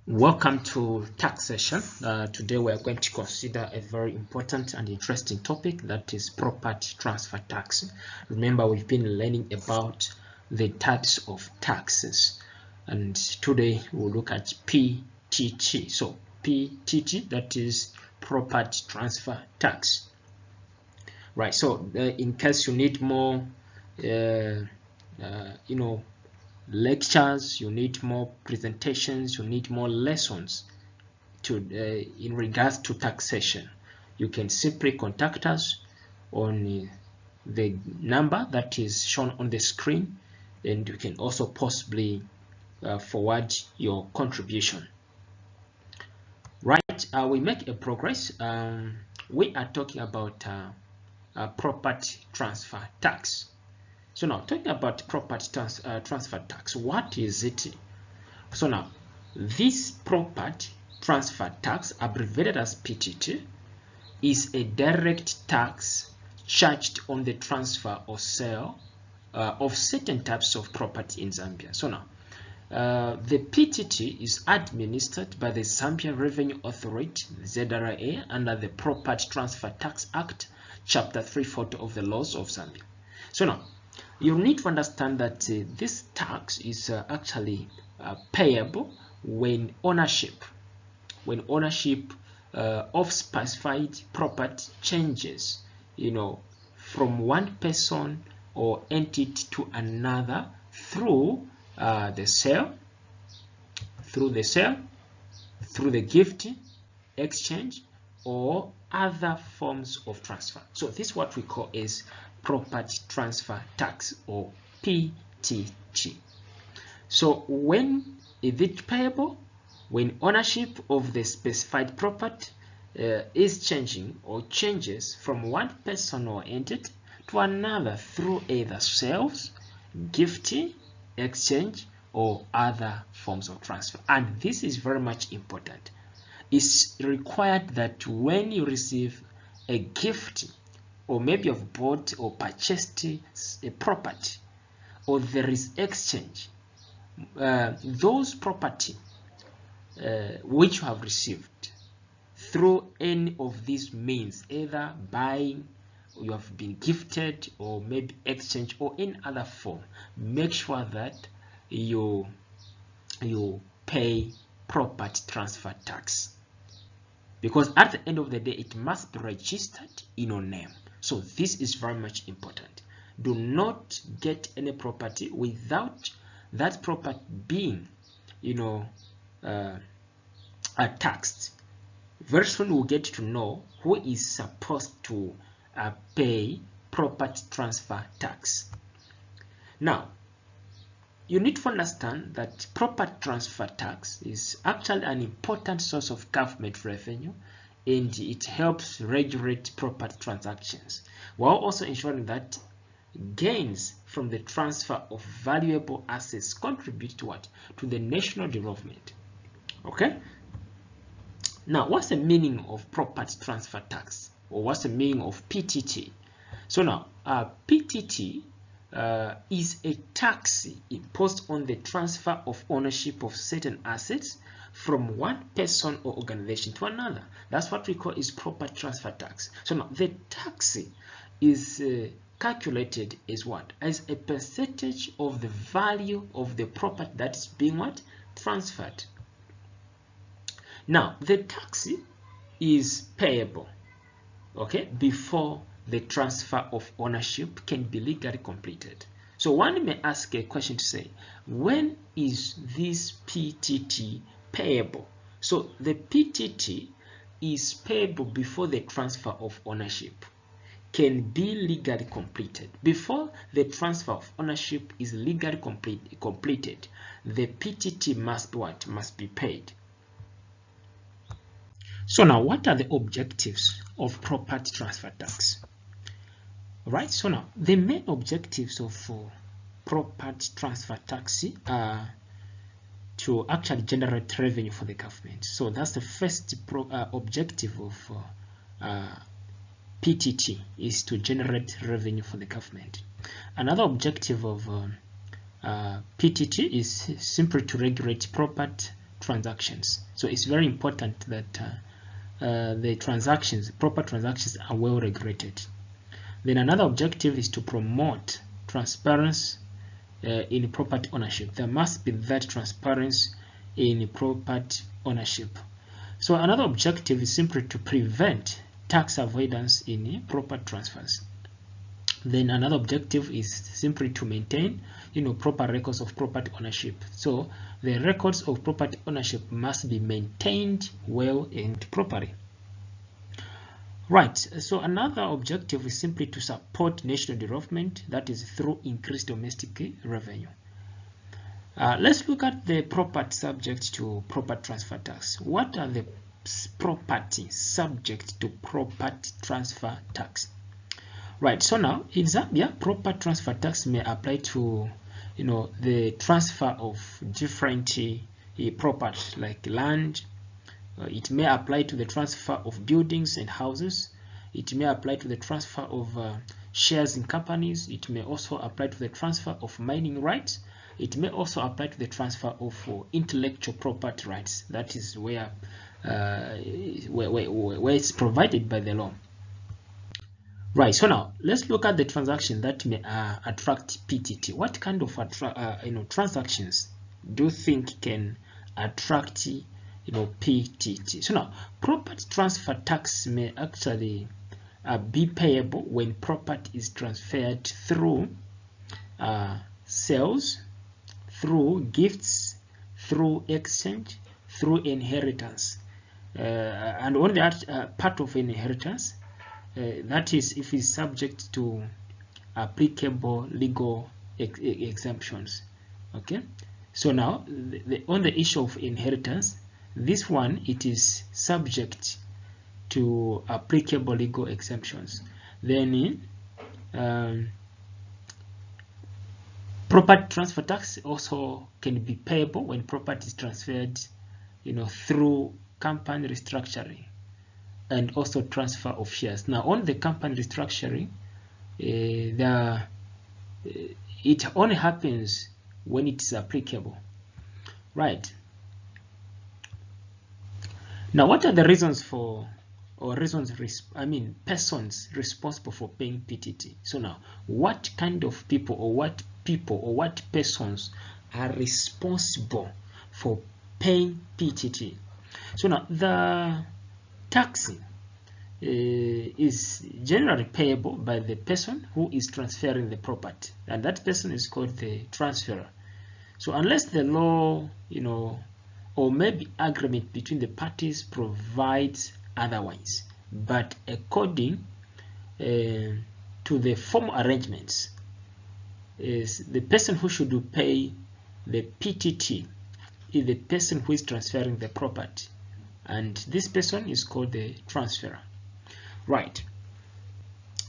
Welcome to taxation. Today we are going to consider a very important and interesting topic, that is property transfer tax. Remember, we've been learning about the types of taxes, and today we'll look at PTT. So PTT, that is property transfer tax. Right. So in case you need more, lectures, you need more presentations, you need more lessons to in regards to taxation, you can simply contact us on the number that is shown on the screen, and you can also possibly forward your contribution. Right, we make a progress. We are talking about property transfer tax. So now, talking about property transfer tax, what is it? So now, this property transfer tax, abbreviated as PTT, is a direct tax charged on the transfer or sale of certain types of property in Zambia. So now, the PTT is administered by the Zambia Revenue Authority, ZRA, under the Property Transfer Tax Act, Chapter 340 of the Laws of Zambia. So now, you need to understand that this tax is actually payable when ownership of specified property changes, from one person or entity to another through the sale, through the gift, exchange, or other forms of transfer. So this is what we call is property transfer tax, or PTT. So when is it payable? When ownership of the specified property is changing or changes from one person or entity to another through either sales, gifting, exchange, or other forms of transfer. And this is very much important. It's required that when you receive a gift, or maybe you've bought or purchased a property, or there is exchange, those property which you have received through any of these means, either buying, or you have been gifted, or maybe exchange, or in other form, make sure that you pay property transfer tax, because at the end of the day it must be registered in your name. So this is very much important. Do not get any property without that property being taxed. Very soon we'll get to know who is supposed to pay property transfer tax. Now, you need to understand that property transfer tax is actually an important source of government revenue, and it helps regulate property transactions, while also ensuring that gains from the transfer of valuable assets contribute to what? To the national development. Okay? Now, what's the meaning of property transfer tax, or what's the meaning of PTT? So now, PTT is a tax imposed on the transfer of ownership of certain assets from one person or organization to another. That's what we call is property transfer tax. So now the tax is calculated as what? As a percentage of the value of the property that is being what? Transferred. Now the tax is payable, okay, before the transfer of ownership can be legally completed. So one may ask a question to say, when is this PTT payable? So the PTT is payable before the transfer of ownership can be legally completed. Before the transfer of ownership is legally completed, the PTT must what? Must be paid. So now, what are the objectives of property transfer tax? Right, so now the main objectives of property transfer tax are to actually generate revenue for the government. So that's the first objective of PTT, is to generate revenue for the government. Another objective of PTT is simply to regulate property transactions. So it's very important that the transactions, proper transactions, are well regulated. Then another objective is to promote transparency in property ownership. There must be that transparency in property ownership. So another objective is simply to prevent tax avoidance in property transfers. Then another objective is simply to maintain, proper records of property ownership. So the records of property ownership must be maintained well and properly. Right, so another objective is simply to support national development, that is through increased domestic revenue. Let's look at the property subject to property transfer tax. What are the property subject to property transfer tax? Right, so now in Zambia, property transfer tax may apply to the transfer of different property like land. It may apply to the transfer of buildings and houses. It may apply to the transfer of shares in companies. It may also apply to the transfer of mining rights. It may also apply to the transfer of intellectual property rights. That is where it's provided by the law. Right, so now let's look at the transaction that may attract PTT. What kind of transactions do you think can attract PTT? So now property transfer tax may actually be payable when property is transferred through sales, through gifts, through exchange, through inheritance, and on that part of inheritance, that is if it's subject to applicable legal exemptions. Okay, so now on the issue of inheritance, this one, it is subject to applicable legal exemptions. Then property transfer tax also can be payable when property is transferred through company restructuring and also transfer of shares. Now on the company restructuring, it only happens when it is applicable. Right. Now, what are the reasons for, persons responsible for paying PTT? So now, what kind of people or what persons are responsible for paying PTT? So now, the tax is generally payable by the person who is transferring the property, and that person is called the transferor. So unless the law, or maybe agreement between the parties provides otherwise, but according to the formal arrangements, is the person who should pay the PTT is the person who is transferring the property, and this person is called the transferor. Right.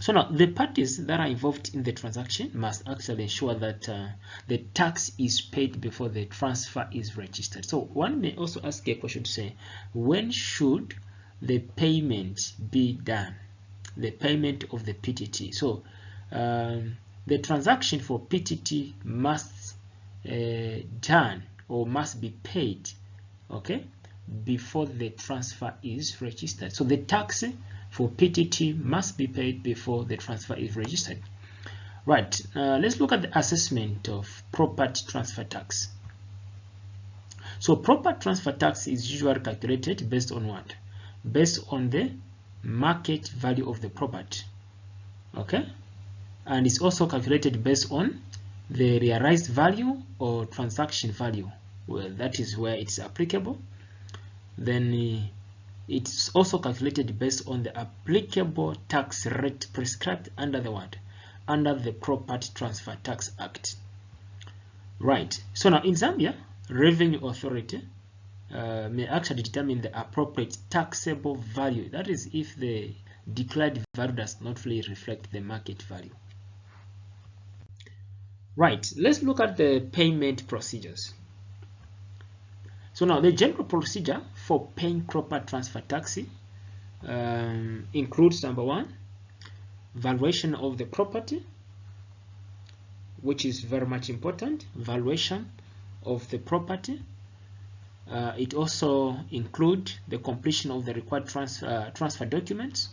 So now the parties that are involved in the transaction must actually ensure that the tax is paid before the transfer is registered. So one may also ask a question to say, when should the payment be done? The payment of the PTT. So the transaction for PTT must done or must be paid, okay, before the transfer is registered. So the tax for PTT must be paid before the transfer is registered. Right, let's look at the assessment of property transfer tax. So property transfer tax is usually calculated based on what? Based on the market value of the property, okay? And it's also calculated based on the realized value or transaction value. Well, that is where it's applicable. Then it's also calculated based on the applicable tax rate prescribed under the what? Under the Property Transfer Tax Act. Right. So now in Zambia, Revenue Authority may actually determine the appropriate taxable value. That is if the declared value does not really reflect the market value. Right. Let's look at the payment procedures. So now the general procedure for paying property transfer tax includes number one, valuation of the property, which is very much important. Valuation of the property. It also includes the completion of the required transfer documents,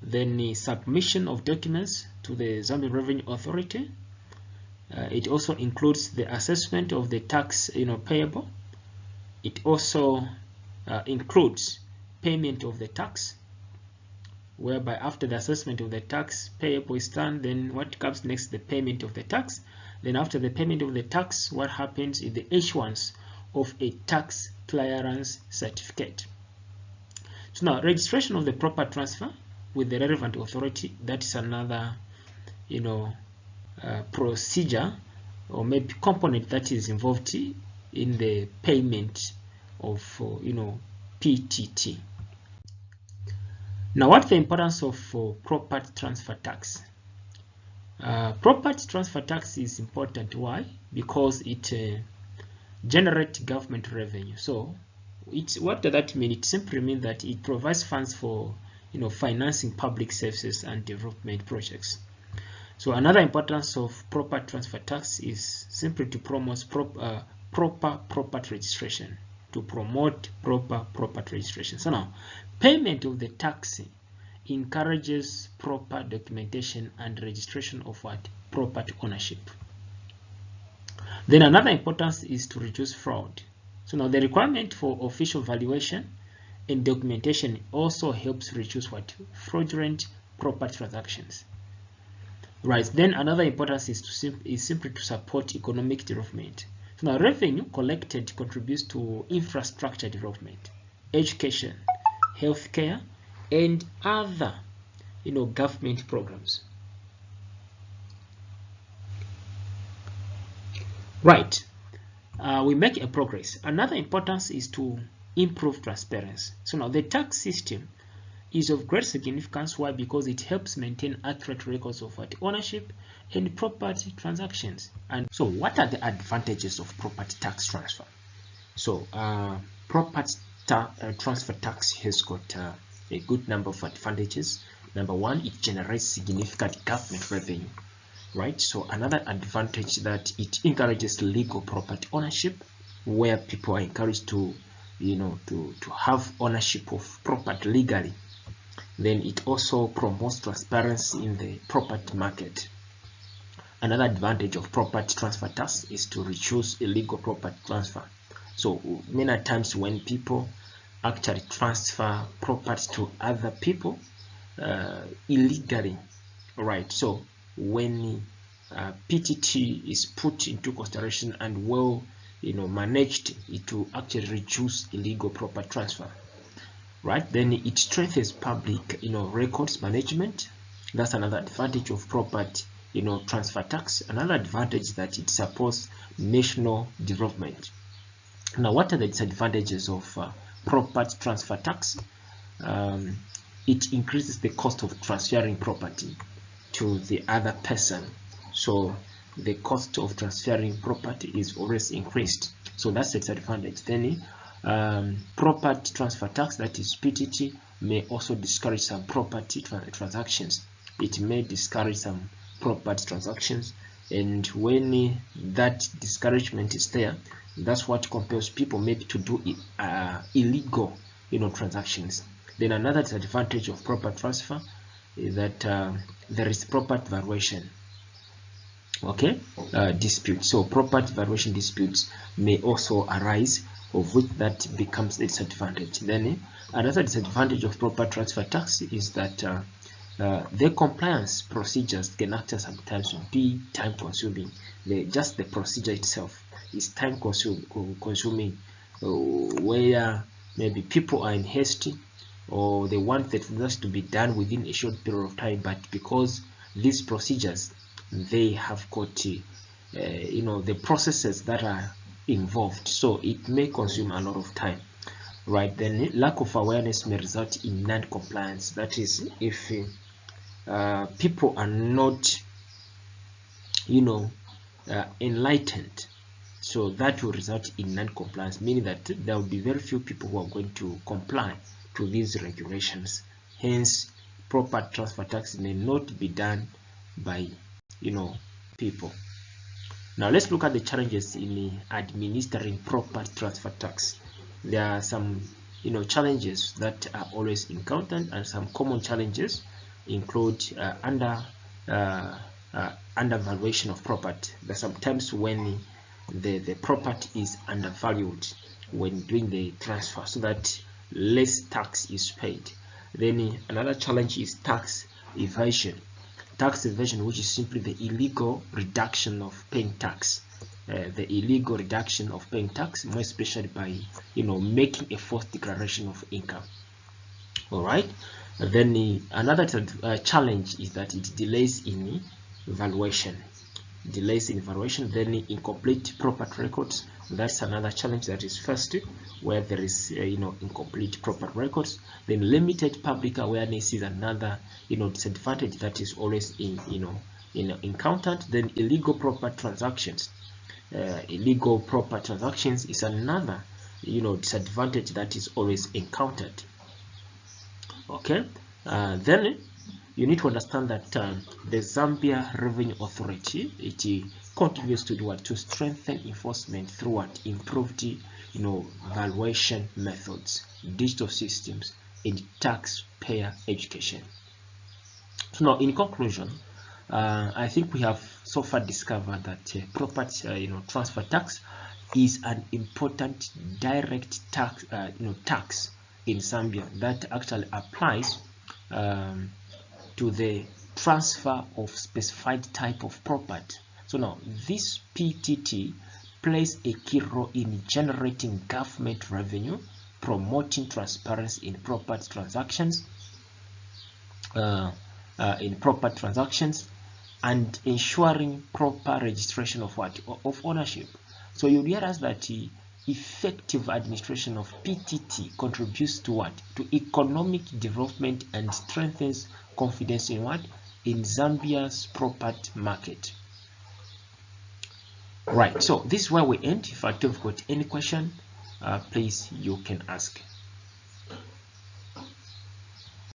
then the submission of documents to the Zambian Revenue Authority. It also includes the assessment of the tax payable. It also includes payment of the tax, whereby after the assessment of the tax payable is done, then what comes next? The payment of the tax. Then after the payment of the tax, what happens is the issuance of a tax clearance certificate. So now, registration of the proper transfer with the relevant authority, that is another procedure or maybe component that is involved in the payment of PTT. Now, what's the importance of property transfer tax? Property transfer tax is important. Why? Because it generates government revenue. So what does that mean? It simply means that it provides funds for financing public services and development projects. So another importance of property transfer tax is simply to promote proper property registration. To promote proper property registration. So now, payment of the tax encourages proper documentation and registration of property ownership. Then another importance is to reduce fraud. So now the requirement for official valuation and documentation also helps reduce fraudulent property transactions. Right. Then another importance is simply to support economic development. So now revenue collected contributes to infrastructure development, education, healthcare, and other government programs. Right. We make a progress. Another importance is to improve transparency. So now the tax system is of great significance. Why? Because it helps maintain accurate records of ownership and property transactions. And so what are the advantages of property tax transfer? So property transfer tax has got a good number of advantages. Number one, it generates significant government revenue, right? So another advantage that it encourages legal property ownership, where people are encouraged to to have ownership of property legally. Then it also promotes transparency in the property market. Another advantage of property transfer tax is to reduce illegal property transfer. So many times when people actually transfer property to other people illegally, right? So when PTT is put into consideration and well managed, it will actually reduce illegal property transfer. Right, then it strengthens public records management. That's another advantage of property transfer tax. Another advantage is that it supports national development. Now, what are the disadvantages of property transfer tax? It increases the cost of transferring property to the other person. So the cost of transferring property is always increased. So that's the disadvantage. Then property transfer tax, that is PTT, may also discourage some property transactions. It may discourage some property transactions, and when that discouragement is there, that's what compels people maybe to do illegal transactions. Then another disadvantage of property transfer is that there is property valuation disputes. So property valuation disputes may also arise, of which that becomes a disadvantage. Then another disadvantage of property transfer tax is that the compliance procedures can actually sometimes be time consuming. Just the procedure itself is time consuming, where maybe people are in haste or they want the transaction to be done within a short period of time, but because these procedures, they have got the processes that are involved, so it may consume a lot of time, right? Then lack of awareness may result in non-compliance. That is, if people are not enlightened, so that will result in non-compliance, meaning that there will be very few people who are going to comply to these regulations. Hence, proper transfer tax may not be done by people. Now let's look at the challenges in administering property transfer tax. There are some challenges that are always encountered, and some common challenges include undervaluation of property. There are some times when the property is undervalued when doing the transfer, so that less tax is paid. Then another challenge is tax evasion. Tax evasion, which is simply the illegal reduction of paying tax. The illegal reduction of paying tax, more especially by making a false declaration of income. All right. Then another challenge is that it delays in valuation. Then incomplete property records. That's another challenge that is first, where there is incomplete property records. Then limited public awareness is another disadvantage that is always encountered. Then illegal property transactions. Illegal property transactions is another disadvantage that is always encountered. Okay. Then you need to understand that the Zambia Revenue Authority, it contributes to to strengthen enforcement through improved valuation methods, digital systems, and taxpayer education. So now, in conclusion, I think we have so far discovered that property transfer tax is an important direct tax tax in Zambia that actually applies to the transfer of specified type of property. So now this PTT plays a key role in generating government revenue, promoting transparency in property transactions, and ensuring proper registration of ownership. So you realize that effective administration of PTT contributes to to economic development and strengthens confidence in in Zambia's property market. Right, so this is where we end. If you've got any question, please you can ask.